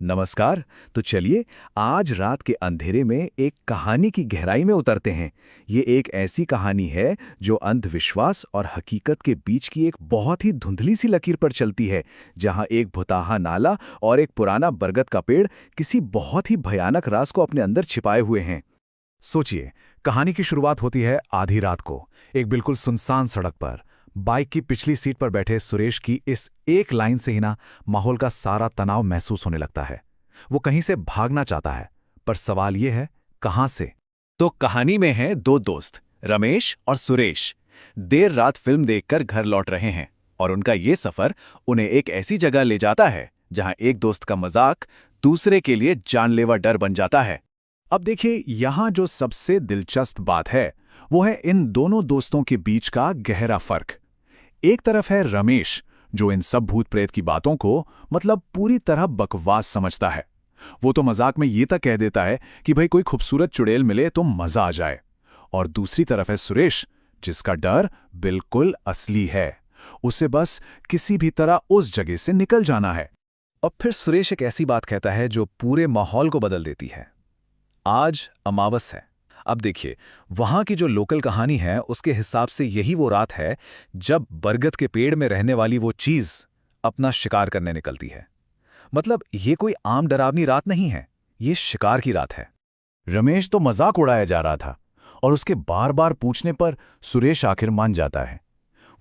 नमस्कार। तो चलिए आज रात के अंधेरे में एक कहानी की गहराई में उतरते हैं। ये एक ऐसी कहानी है जो अंधविश्वास और हकीकत के बीच की एक बहुत ही धुंधली सी लकीर पर चलती है, जहां एक भुताहा नाला और एक पुराना बरगद का पेड़ किसी बहुत ही भयानक राज को अपने अंदर छिपाए हुए हैं। सोचिए, कहानी की शुरुआत होती है आधी रात को, एक बिल्कुल सुनसान सड़क पर। बाइक की पिछली सीट पर बैठे सुरेश की इस एक लाइन से ही ना माहौल का सारा तनाव महसूस होने लगता है। वो कहीं से भागना चाहता है, पर सवाल ये है, कहां से? तो कहानी में हैं दो दोस्त, रमेश और सुरेश। देर रात फिल्म देखकर घर लौट रहे हैं और उनका ये सफर उन्हें एक ऐसी जगह ले जाता है जहां एक दोस्त का मजाक दूसरे के लिए जानलेवा डर बन जाता है। अब देखिए, यहां जो सबसे दिलचस्प बात है वो है इन दोनों दोस्तों के बीच का गहरा फर्क। एक तरफ है रमेश, जो इन सब भूत प्रेत की बातों को मतलब पूरी तरह बकवास समझता है। वो तो मजाक में ये तक कह देता है कि भाई कोई खूबसूरत चुड़ैल मिले तो मजा आ जाए। और दूसरी तरफ है सुरेश, जिसका डर बिल्कुल असली है। उसे बस किसी भी तरह उस जगह से निकल जाना है। अब फिर सुरेश एक ऐसी बात कहता है जो पूरे माहौल को बदल देती है। आज अमावस है। अब देखिए, वहां की जो लोकल कहानी है उसके हिसाब से यही वो रात है जब बरगद के पेड़ में रहने वाली वो चीज अपना शिकार करने निकलती है। मतलब ये कोई आम डरावनी रात नहीं है, ये शिकार की रात है। रमेश तो मजाक उड़ाया जा रहा था और उसके बार बार पूछने पर सुरेश आखिर मान जाता है।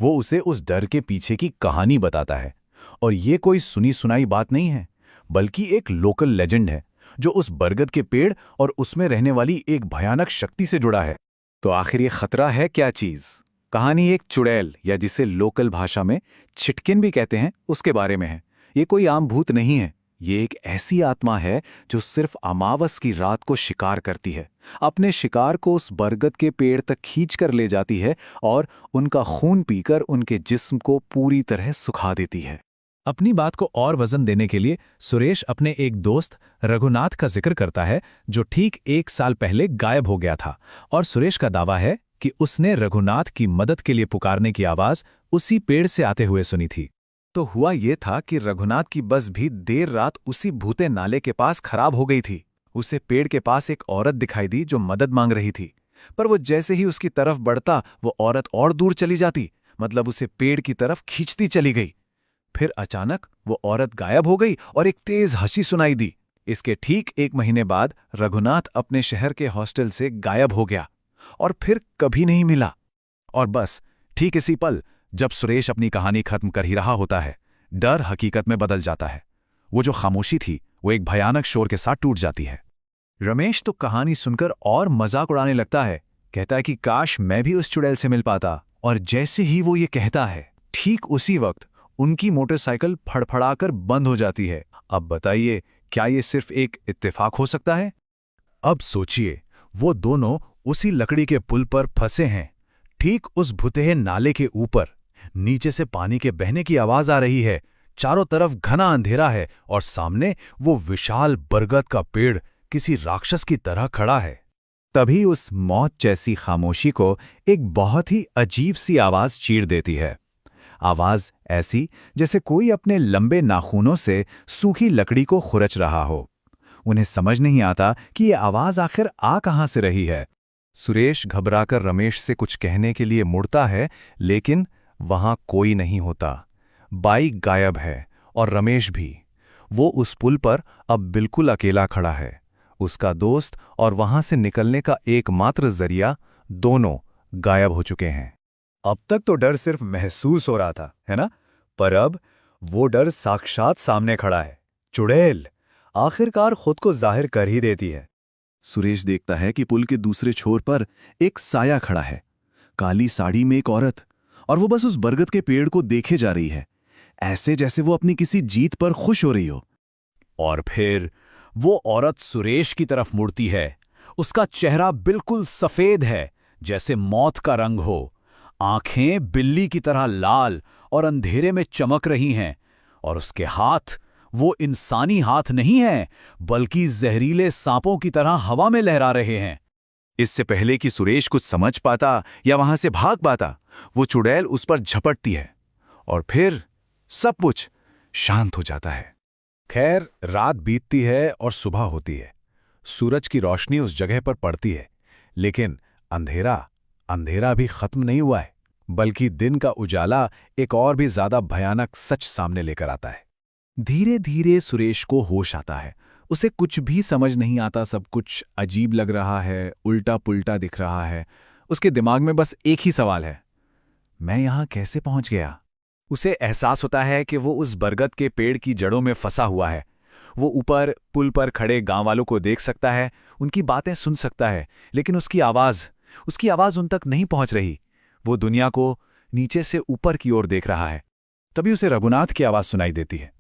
वो उसे उस डर के पीछे की कहानी बताता है, और ये कोई सुनी सुनाई बात नहीं है, बल्कि एक लोकल लेजेंड है जो उस बरगद के पेड़ और उसमें रहने वाली एक भयानक शक्ति से जुड़ा है। तो आखिर ये खतरा है क्या चीज? कहानी एक चुड़ैल, या जिसे लोकल भाषा में छिटकिन भी कहते हैं, उसके बारे में है। ये कोई आम भूत नहीं है, ये एक ऐसी आत्मा है जो सिर्फ अमावस की रात को शिकार करती है, अपने शिकार को उस बरगद के पेड़ तक खींच कर ले जाती है और उनका खून पीकर उनके जिस्म को पूरी तरह सुखा देती है। अपनी बात को और वजन देने के लिए सुरेश अपने एक दोस्त रघुनाथ का जिक्र करता है, जो ठीक 1 साल पहले गायब हो गया था। और सुरेश का दावा है कि उसने रघुनाथ की मदद के लिए पुकारने की आवाज उसी पेड़ से आते हुए सुनी थी। तो हुआ ये था कि रघुनाथ की बस भी देर रात उसी भूते नाले के पास खराब हो गई थी। उसे पेड़ के पास एक औरत दिखाई दी जो मदद मांग रही थी, पर वो जैसे ही उसकी तरफ बढ़ता वो औरत और दूर चली जाती, मतलब उसे पेड़ की तरफ खींचती चली गई। फिर अचानक वो औरत गायब हो गई और एक तेज हंसी सुनाई दी। इसके ठीक 1 महीने बाद रघुनाथ अपने शहर के हॉस्टल से गायब हो गया और फिर कभी नहीं मिला। और बस ठीक इसी पल, जब सुरेश अपनी कहानी खत्म कर ही रहा होता है, डर हकीकत में बदल जाता है। वो जो खामोशी थी वो एक भयानक शोर के साथ टूट जाती है। रमेश तो कहानी सुनकर और मजाक उड़ाने लगता है, कहता है कि काश मैं भी उस चुड़ैल से मिल पाता। और जैसे ही वो ये कहता है, ठीक उसी वक्त उनकी मोटरसाइकिल फड़फड़ाकर बंद हो जाती है। अब बताइए, क्या ये सिर्फ एक इत्तेफाक हो सकता है? अब सोचिए, वो दोनों उसी लकड़ी के पुल पर फंसे हैं, ठीक उस भुतेहे नाले के ऊपर। नीचे से पानी के बहने की आवाज आ रही है, चारों तरफ घना अंधेरा है और सामने वो विशाल बरगद का पेड़ किसी राक्षस की तरह खड़ा है। तभी उस मौत जैसी खामोशी को एक बहुत ही अजीब सी आवाज चीर देती है। आवाज ऐसी जैसे कोई अपने लंबे नाखूनों से सूखी लकड़ी को खुरच रहा हो। उन्हें समझ नहीं आता कि ये आवाज आखिर आ कहां से रही है। सुरेश घबराकर रमेश से कुछ कहने के लिए मुड़ता है, लेकिन वहां कोई नहीं होता। बाइक गायब है और रमेश भी। वो उस पुल पर अब बिल्कुल अकेला खड़ा है। उसका दोस्त और वहां से निकलने का एकमात्र जरिया दोनों गायब हो चुके हैं। अब तक तो डर सिर्फ महसूस हो रहा था, है ना? पर अब वो डर साक्षात सामने खड़ा है। चुड़ैल आखिरकार खुद को जाहिर कर ही देती है। सुरेश देखता है कि पुल के दूसरे छोर पर एक साया खड़ा है, काली साड़ी में एक औरत, और वो बस उस बरगद के पेड़ को देखे जा रही है, ऐसे जैसे वो अपनी किसी जीत पर खुश हो रही हो। और फिर वो औरत सुरेश की तरफ मुड़ती है। उसका चेहरा बिल्कुल सफेद है, जैसे मौत का रंग हो। आंखें बिल्ली की तरह लाल और अंधेरे में चमक रही हैं, और उसके हाथ वो इंसानी हाथ नहीं हैं, बल्कि जहरीले सांपों की तरह हवा में लहरा रहे हैं। इससे पहले कि सुरेश कुछ समझ पाता या वहां से भाग पाता, वो चुड़ैल उस पर झपटती है और फिर सब कुछ शांत हो जाता है। खैर, रात बीतती है और सुबह होती है। सूरज की रोशनी उस जगह पर पड़ती है, लेकिन अंधेरा अंधेरा भी खत्म नहीं हुआ है, बल्कि दिन का उजाला एक और भी ज्यादा भयानक सच सामने लेकर आता है। धीरे धीरे सुरेश को होश आता है। उसे कुछ भी समझ नहीं आता, सब कुछ अजीब लग रहा है, उल्टा पुल्टा दिख रहा है। उसके दिमाग में बस एक ही सवाल है, मैं यहाँ कैसे पहुंच गया? उसे एहसास होता है कि वो उस बरगद के पेड़ की जड़ों में फंसा हुआ है। वो ऊपर पुल पर खड़े गांव वालों को देख सकता है, उनकी बातें सुन सकता है, लेकिन उसकी आवाज उन तक नहीं पहुंच रही। वो दुनिया को नीचे से ऊपर की ओर देख रहा है। तभी उसे रघुनाथ की आवाज सुनाई देती है।